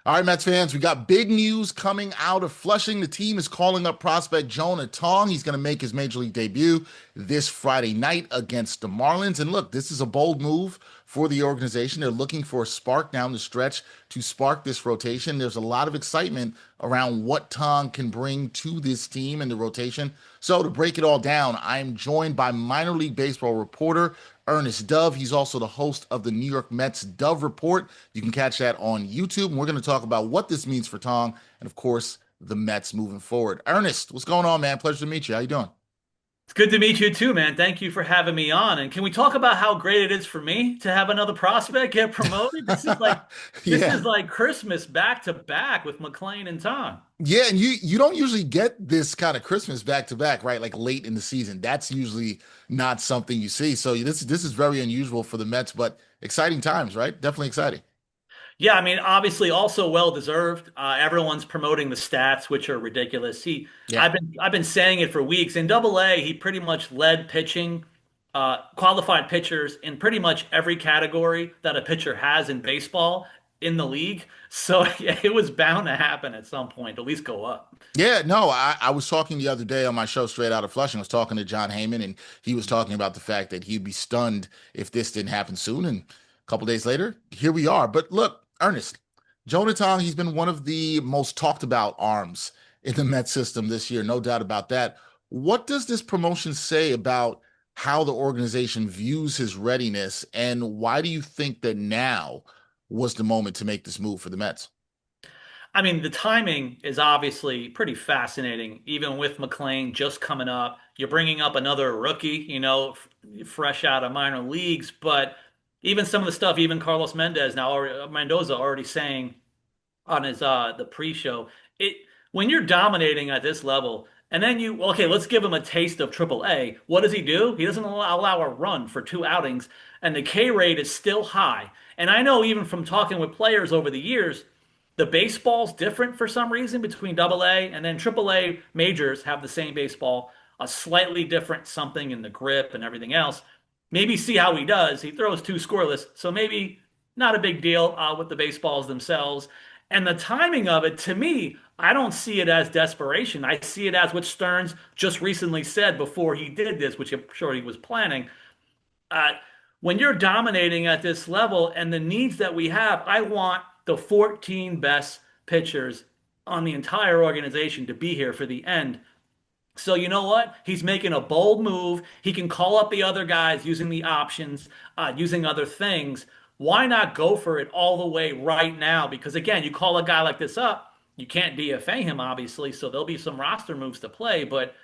All right, Mets fans, we got big news coming out of Flushing. The team is calling up prospect Jonah Tong. He's going to make his major league debut this Friday night against the Marlins. And look, this is a bold move for the organization. They're looking for a spark down the stretch to spark this rotation. There's a lot of excitement around what Tong can bring to this team and the rotation. So to break it all down, I'm joined by minor league baseball reporter Ernest Dove. He's also the host of the New York Mets Dove Report. You can catch that on YouTube. And we're going to talk about what this means for Tong and, of course, the Mets moving forward. Ernest, what's going on, man? Pleasure to meet you. How you doing? It's good to meet you too, man. Thank you for having me on. And can we talk about how great it is for me to have another prospect get promoted? This Yeah. is like Christmas back to back with McLean and Tom. Yeah, and you don't usually get this kind of Christmas back to back, right? Like late in the season. That's usually not something you see. So this is very unusual for the Mets, but exciting times, right? Definitely exciting. Yeah, I mean, obviously, also well deserved. Everyone's promoting the stats, which are ridiculous. Yeah. I've been saying it for weeks. In Double A, he pretty much led pitching, qualified pitchers in pretty much every category that a pitcher has in baseball in the league. So yeah, it was bound to happen at some point, at least go up. Yeah, no, I was talking the other day on my show Straight Out of Flushing. I was talking to John Heyman, and he was talking about the fact that he'd be stunned if this didn't happen soon. And a couple days later, here we are. But look, Ernest, Jonah Tong, he's been one of the most talked about arms in the Met system this year, no doubt about that. What does this promotion say about how the organization views his readiness, and why do you think that now was the moment to make this move for the Mets? I mean, the timing is obviously pretty fascinating, even with McLean just coming up. You're bringing up another rookie, fresh out of minor leagues, but even some of the stuff, even Carlos Mendoza already saying on his the pre-show, it when you're dominating at this level, and then okay, let's give him a taste of Triple A. What does he do? He doesn't allow a run for two outings, and the K rate is still high. And I know even from talking with players over the years, the baseball's different for some reason between Double A and then Triple A majors have the same baseball, a slightly different something in the grip and everything else. Maybe see how he does. He throws two scoreless, so maybe not a big deal with the baseballs themselves. And the timing of it, to me, I don't see it as desperation. I see it as what Stearns just recently said before he did this, which I'm sure he was planning. Uh, when you're dominating at this level and the needs that we have, I want the 14 best pitchers on the entire organization to be here for the end. So you know what? He's making a bold move. He can call up the other guys using the options, using other things. Why not go for it all the way right now? Because again, you call a guy like this up, you can't DFA him, obviously, so there'll be some roster moves to play. But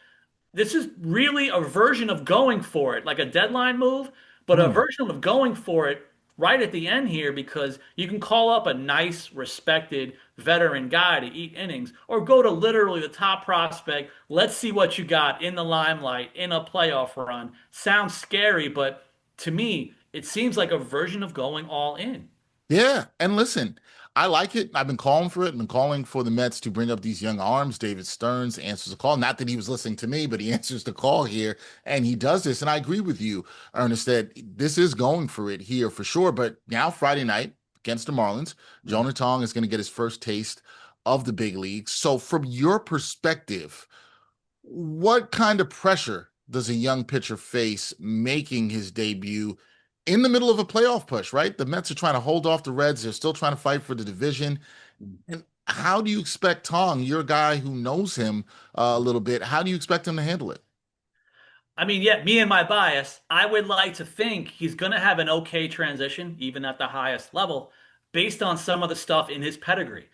this is really a version of going for it, like a deadline move, but a Hmm. version of going for it right at the end here because you can call up a nice, respected veteran guy to eat innings or go to literally the top prospect. Let's see what you got in the limelight in a playoff run. Sounds scary, but to me, it seems like a version of going all in. Yeah, and listen, I like it. I've been calling for it. I've been calling for the Mets to bring up these young arms. David Stearns answers the call. Not that he was listening to me, but he answers the call here, and he does this. And I agree with you, Ernest, that this is going for it here for sure. But now Friday night against the Marlins, Jonah Tong is going to get his first taste of the big leagues. So, from your perspective, what kind of pressure does a young pitcher face making his debut in the middle of a playoff push, right? The Mets are trying to hold off the Reds. They're still trying to fight for the division. And how do you expect Tong, you're a guy who knows him a little bit, how do you expect him to handle it? I mean, yeah, me and my bias, I would like to think he's going to have an okay transition, even at the highest level, based on some of the stuff in his pedigree.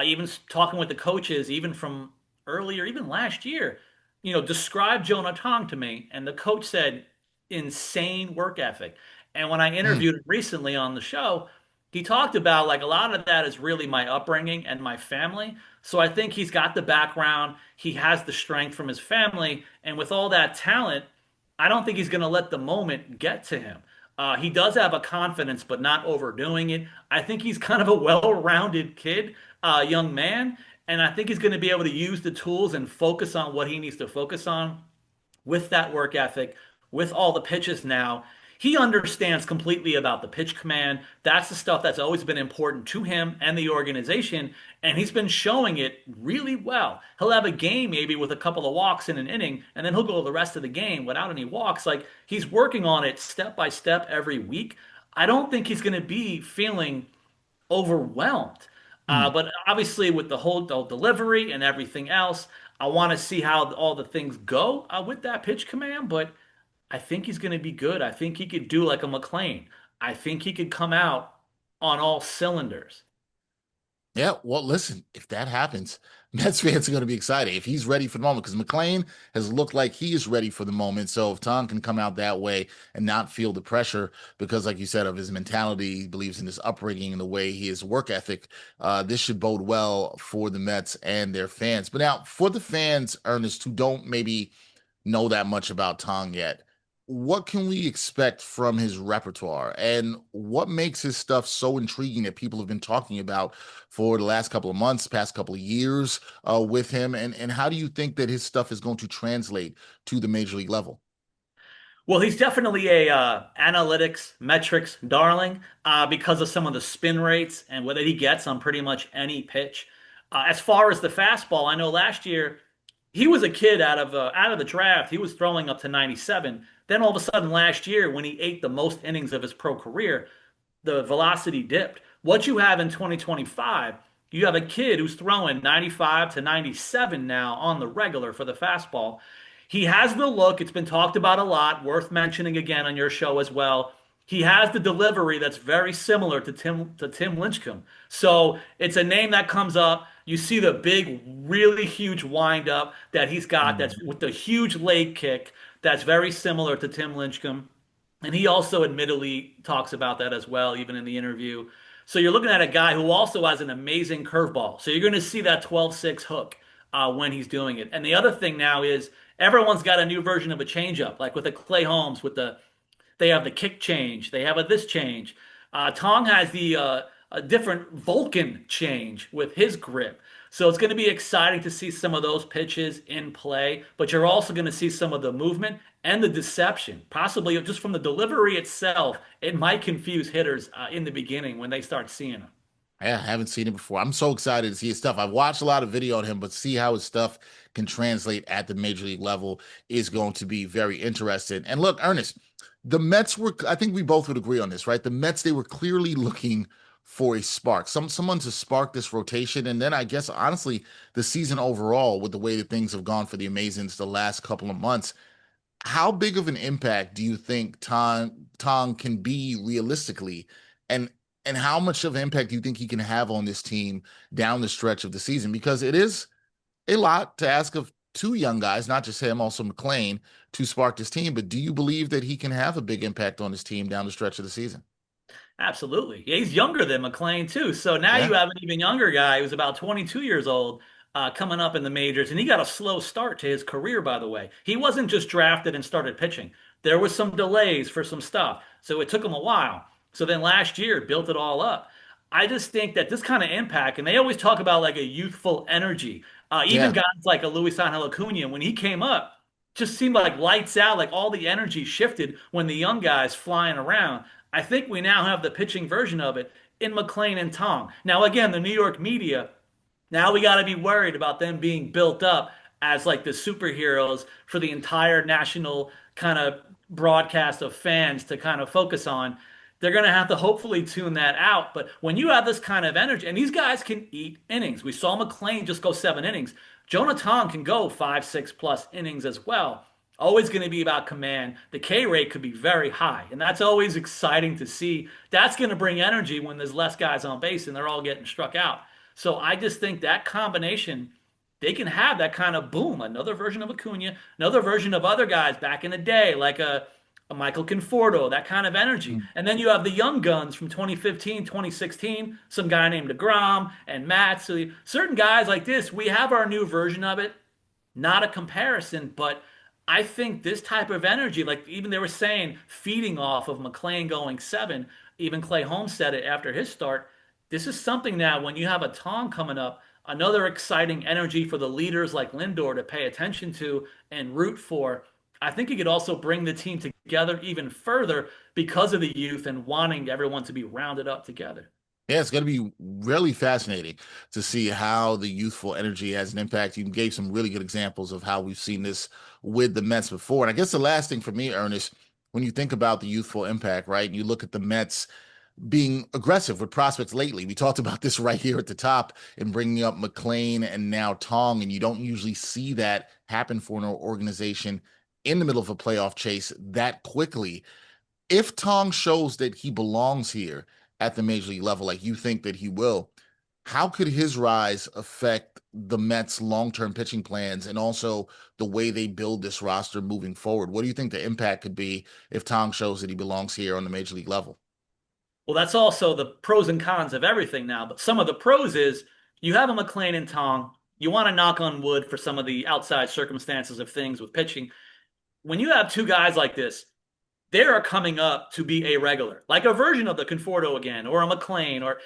Even talking with the coaches, even from earlier, even last year, describe Jonah Tong to me. And the coach said, insane work ethic. And when I Mm, interviewed him recently on the show, he talked about like a lot of that is really my upbringing and my family. So I think he's got the background, he has the strength from his family, and with all that talent, I don't think he's going to let the moment get to him. He does have a confidence, but not overdoing it. I think he's kind of a well-rounded kid, young man, and I think he's going to be able to use the tools and focus on what he needs to focus on with that work ethic, with all the pitches now. he understands completely about the pitch command. That's the stuff that's always been important to him and the organization, and he's been showing it really well. He'll have a game maybe with a couple of walks in an inning, and then he'll go the rest of the game without any walks. Like he's working on it step by step every week. I don't think he's going to be feeling overwhelmed. Hmm. But obviously, with the whole delivery and everything else, I want to see how all the things go with that pitch command. But I think he's going to be good. I think he could do like a McLean. I think he could come out on all cylinders. Yeah, well, listen, if that happens, Mets fans are going to be excited if he's ready for the moment because McLean has looked like he is ready for the moment. So if Tom can come out that way and not feel the pressure because, like you said, of his mentality, he believes in his upbringing and the way his work ethic, this should bode well for the Mets and their fans. But now, for the fans, Ernest, who don't maybe know that much about Tong yet. What can we expect from his repertoire? And what makes his stuff so intriguing that people have been talking about for the last couple of months, past couple of years with him? And how do you think that his stuff is going to translate to the major league level? Well, he's definitely a analytics metrics darling because of some of the spin rates and what he gets on pretty much any pitch. As far as the fastball, I know last year he was a kid out of the draft. He was throwing up to 97. Then all of a sudden last year, when he ate the most innings of his pro career, the velocity dipped. What you have in 2025, you have a kid who's throwing 95 to 97 now on the regular for the fastball. He has the look. It's been talked about a lot, worth mentioning again on your show as well. He has the delivery that's very similar to Tim Lynchcomb. So it's a name that comes up. You see the big, really huge windup that he's got Mm. that's with the huge leg kick that's very similar to Tim Lynchcomb. And he also admittedly talks about that as well, even in the interview. So you're looking at a guy who also has an amazing curveball. So you're going to see that 12-6 hook when he's doing it. And the other thing now is everyone's got a new version of a changeup, like with the Clay Holmes, with they have the kick change, they have a this change. Tong has the a different Vulcan change with his grip. So it's going to be exciting to see some of those pitches in play, but you're also going to see some of the movement and the deception, possibly just from the delivery itself. It might confuse hitters in the beginning when they start seeing him. Yeah, I haven't seen it before. I'm so excited to see his stuff. I've watched a lot of video on him, but see how his stuff can translate at the major league level is going to be very interesting. And look, Ernest, the Mets were, I think we both would agree on this, right? The Mets, they were clearly looking for a spark, someone to spark this rotation. And then I guess honestly, the season overall, with the way that things have gone for the Amazins the last couple of months, how big of an impact do you think Tong can be realistically, and how much of an impact do you think he can have on this team down the stretch of the season? Because it is a lot to ask of two young guys, not just him, also McLean, to spark this team. But do you believe that he can have a big impact on his team down the stretch of the season? Absolutely. Yeah, he's younger than McLean too. So now Yeah, you have an even younger guy who's about 22 years old coming up in the majors, and he got a slow start to his career, by the way. He wasn't just drafted and started pitching. There was some delays for some stuff, so it took him a while. So then last year built it all up. I just think that this kind of impact, and they always talk about like a youthful energy. Even yeah. guys like a Luis Angel Acuna, when he came up, just seemed like lights out, like all the energy shifted when the young guys flying around. I think we now have the pitching version of it in McLean and Tong. Now, again, the New York media, now we got to be worried about them being built up as like the superheroes for the entire national kind of broadcast of fans to kind of focus on. They're going to have to hopefully tune that out. But when you have this kind of energy, and these guys can eat innings, we saw McLean just go 7 innings. Jonah Tong can go 5, 6 plus innings as well. Always going to be about command. The K rate could be very high, and that's always exciting to see. That's going to bring energy when there's less guys on base and they're all getting struck out. So I just think that combination, they can have that kind of boom, another version of Acuna, another version of other guys back in the day, like a Michael Conforto, that kind of energy. And then you have the young guns from 2015, 2016, some guy named DeGrom and Matt. So certain guys like this, we have our new version of it, not a comparison, but I think this type of energy, like even they were saying, feeding off of McLean going 7, even Clay Holmes said it after his start. This is something now when you have a Tom coming up, another exciting energy for the leaders like Lindor to pay attention to and root for. I think he could also bring the team together even further because of the youth and wanting everyone to be rounded up together. Yeah, it's going to be really fascinating to see how the youthful energy has an impact. You gave some really good examples of how we've seen this with the Mets before. And I guess the last thing for me, Ernest, when you think about the youthful impact, right, and you look at the Mets being aggressive with prospects lately. We talked about this right here at the top in bringing up McLean and now Tong, and you don't usually see that happen for an organization in the middle of a playoff chase that quickly. If Tong shows that he belongs here at the major league level, like you think that he will, how could his rise affect the Mets' long-term pitching plans and also the way they build this roster moving forward? What do you think the impact could be if Tong shows that he belongs here on the major league level? Well, that's also the pros and cons of everything now. But some of the pros is you have a McLean and Tong. You want to knock on wood for some of the outside circumstances of things with pitching. When you have two guys like this, they are coming up to be a regular, like a version of the Conforto again, or a McLean, or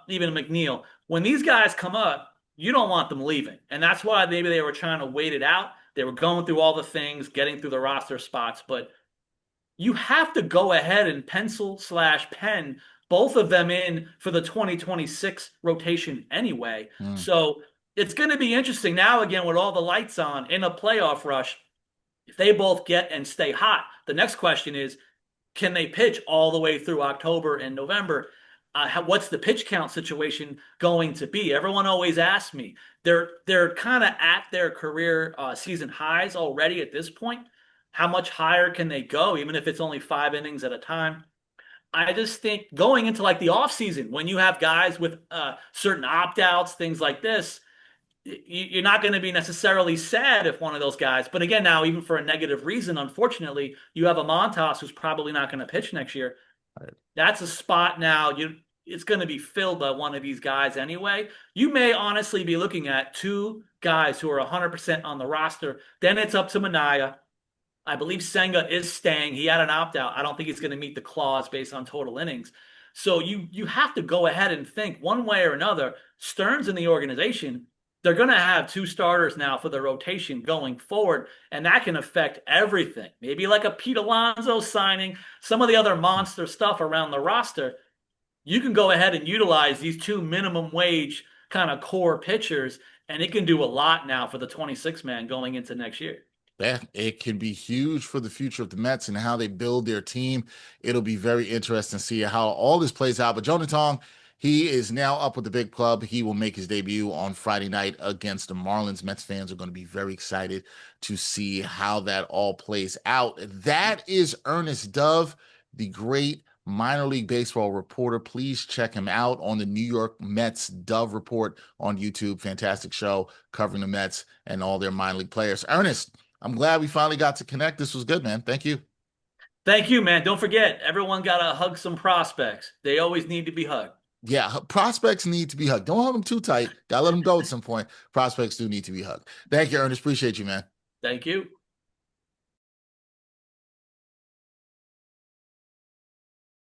even a McNeil. When these guys come up, you don't want them leaving, and that's why maybe they were trying to wait it out. They were going through all the things, getting through the roster spots, but you have to go ahead and pencil slash pen both of them in for the 2026 rotation anyway. Mm. So it's going to be interesting now again with all the lights on in a playoff rush. If they both get and stay hot, the next question is, can they pitch all the way through October and November? What's the pitch count situation going to be? Everyone always asks me. They're kind of at their career season highs already at this point. How much higher can they go, even if it's only 5 innings at a time? I just think going into like the off season, when you have guys with certain opt outs, things like this, you're not going to be necessarily sad if one of those guys. But again, now even for a negative reason, unfortunately, you have a Montas who's probably not going to pitch next year. Right. That's a spot now. It's going to be filled by one of these guys anyway. You may honestly be looking at two guys who are 100% on the roster. Then it's up to Mania. I believe Senga is staying. He had an opt out. I don't think he's going to meet the clause based on total innings. So you have to go ahead and think one way or another. Stearns in the organization, they're going to have two starters now for the rotation going forward, and that can affect everything. Maybe like a Pete Alonso signing, some of the other monster stuff around the roster. You can go ahead and utilize these two minimum wage kind of core pitchers, and it can do a lot now for the 26 man going into next year. Yeah, it can be huge for the future of the Mets and how they build their team. It'll be very interesting to see how all this plays out. But Jonah Tong, he is now up with the big club. He will make his debut on Friday night against the Marlins. Mets fans are going to be very excited to see how that all plays out. That is Ernest Dove, the great minor league baseball reporter. Please check him out on the New York Mets Dove Report on YouTube. Fantastic show covering the Mets and all their minor league players. Ernest, I'm glad we finally got to connect. This was good, man. Thank you. Thank you, man. Don't forget, everyone got to hug some prospects. They always need to be hugged. Yeah, prospects need to be hugged. Don't hug them too tight. Gotta let them go at some point. Prospects do need to be hugged. Thank you, Ernest. Appreciate you, man. Thank you.